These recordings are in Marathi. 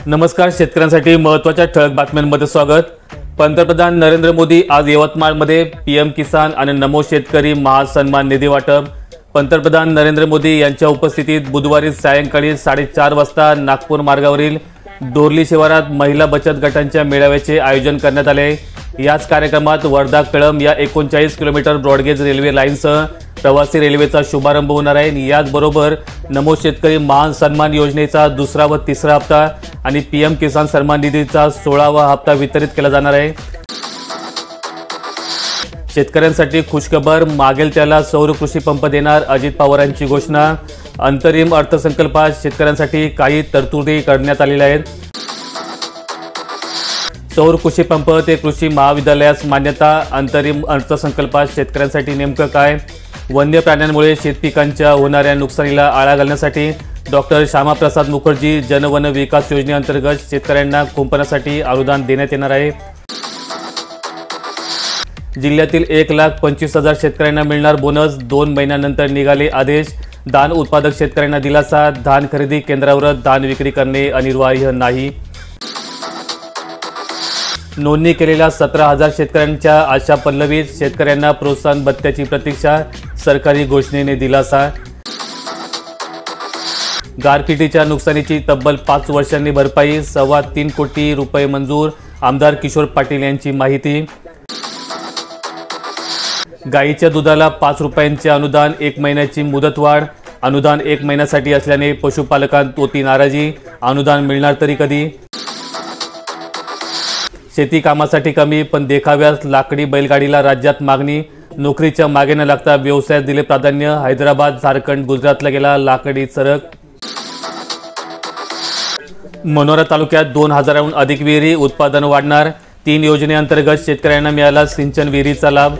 नमस्कार, शेतकऱ्यांसाठी महत्त्वाच्या ठळक बातम्यांमध्ये स्वागत। पंतप्रधान नरेंद्र मोदी आज यवतमाळमध्ये पीएम किसान आणि नमो शेतकरी महासन्मान निधी वाटप। पंतप्रधान नरेंद्र मोदी यांच्या उपस्थितीत बुधवारी सायंकाळी 4:30 वाजता नागपूर मार्गावरील डोरली शिवारात महिला बचत गटांच्या मेळाव्याचे आयोजन करण्यात आले। याच कार्यक्रमात वर्धा कळंब या 39 किलोमीटर ब्रॉडगेज रेल्वे लाईनसह प्रवासी रेल्वेचा शुभारंभ होणार आहे। याचबरोबर नमो शेतकरी महासन्मान योजनेचा दुसरा व तिसरा हप्ता आणि पीएम किसान सन्मान निधीचा 16वा हप्ता वितरित केला जाणार आहे। शेतकऱ्यांसाठी खुशखबर, मागेल त्याला सौर कृषी पंप देणार, अजित पवारांची घोषणा। अंतरिम अर्थसंकल्पात शेतकऱ्यांसाठी काही तरतुदी करण्यात आलेल्या आहेत। सौर कृषी पंप ते कृषी महाविद्यालयास मान्यता। अंतरिम अर्थसंकल्पात शेतकऱ्यांसाठी नेमकं काय? वन्य प्राण्यांमुळे शेतपिकांच्या होणाऱ्या नुकसानीला आळा घालण्यासाठी डॉक्टर श्यामाप्रसाद मुखर्जी जन वन विकास योजनेअंतर्गत शेतकऱ्यांना कुंपणासाठी अनुदान देण्यात येणार आहे। जिल्ह्यातील 1,25,000 शेतकऱ्यांना मिळणार बोनस। 2 महिन्यानंतर निघाले आदेश। धान उत्पादक शेतकऱ्यांना दिलासा। धान खरेदी केंद्रावरच धान विक्री करणे अनिवार्य नाही। नोंदणी केलेल्या 17,000 शेतकऱ्यांच्या आशा पल्लवीत। शेतकऱ्यांना प्रोत्साहन भत्त्याची प्रतीक्षा। सरकारी घोषणेने दिलासा। गारपिटीच्या नुकसानीची तब्बल 5 वर्षांनी भरपाई। 3.25 कोटी रुपये मंजूर। आमदार किशोर पाटील यांची माहिती। गाईच्या दुधाला 5 रुपयांचे अनुदान। 1 महिन्याची मुदतवाढ। अनुदान 1 महिन्यासाठी असल्याने पशुपालकांत होती नाराजी। अनुदान मिळणार तरी कधी? शेती कामासाठी कमी पण देखाव्यास लाकडी बैलगाडीला राज्यात मागणी। नोकरीच्या मागे न लागता व्यवसायात दिले प्राधान्य। हैदराबाद, झारखंड, गुजरातला गेला लाकडी चरक। मनोरा तालुक्यात 2,000हून अधिक विहिरी। उत्पादन वाढणार। 3 योजनेअंतर्गत शेतकऱ्यांना मिळाला सिंचन विहिरीचा लाभ।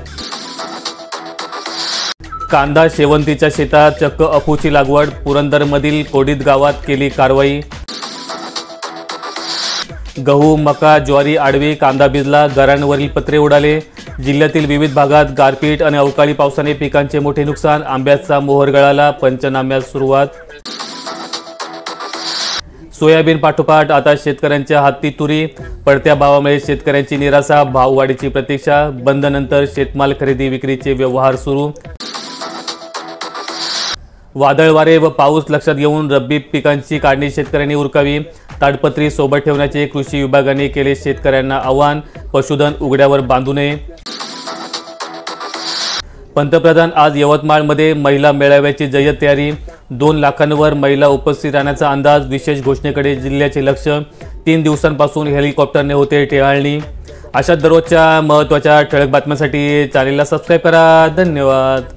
कांदा शेवंतीच्या शेतात चक्क अफूची लागवड। पुरंदरमधील कोडीत गावात केली कारवाई। गहू, मका, ज्वारी आडवी, कांदा भिजला, घरांवरील पत्रे उडाले। जिल्ह्यातील विविध भागात गारपीट आणि अवकाळी पावसाने पिकांचे मोठे नुकसान। आंब्याचा मोहर गळाला, पंचनाम्यास सुरुवात। सोयाबीन पाठोपाठ आता शेतकऱ्यांच्या हाती तुरी। पडत्या भावामुळे शेतकऱ्यांची निराशा, भाववाढीची प्रतीक्षा। बंदनंतर शेतमाल खरेदी विक्रीचे व्यवहार सुरू। वादळ वारे व पाऊस लक्षात घेऊन रब्बी पिकांची काढणी शेतकऱ्यांनी उरकावी। ताडपत्री सोबत ठेवण्याचे कृषी विभागाने केले शेतकऱ्यांना आवाहन। पशुधन उघड्यावर बांधू नये। पंतप्रधान आज यवतमाळमध्ये महिला मेळाव्याची जय्यत तयारी। 2 लाखांवर महिला उपस्थित राहण्याचा अंदाज। विशेष घोषणेकडे जिल्ह्याचे लक्ष। 3 दिवसांपासून हेलिकॉप्टरने होते टेहाळणी। अशा दररोजच्या महत्त्वाच्या ठळक बातम्यांसाठी चॅनेलला सबस्क्राईब करा। धन्यवाद।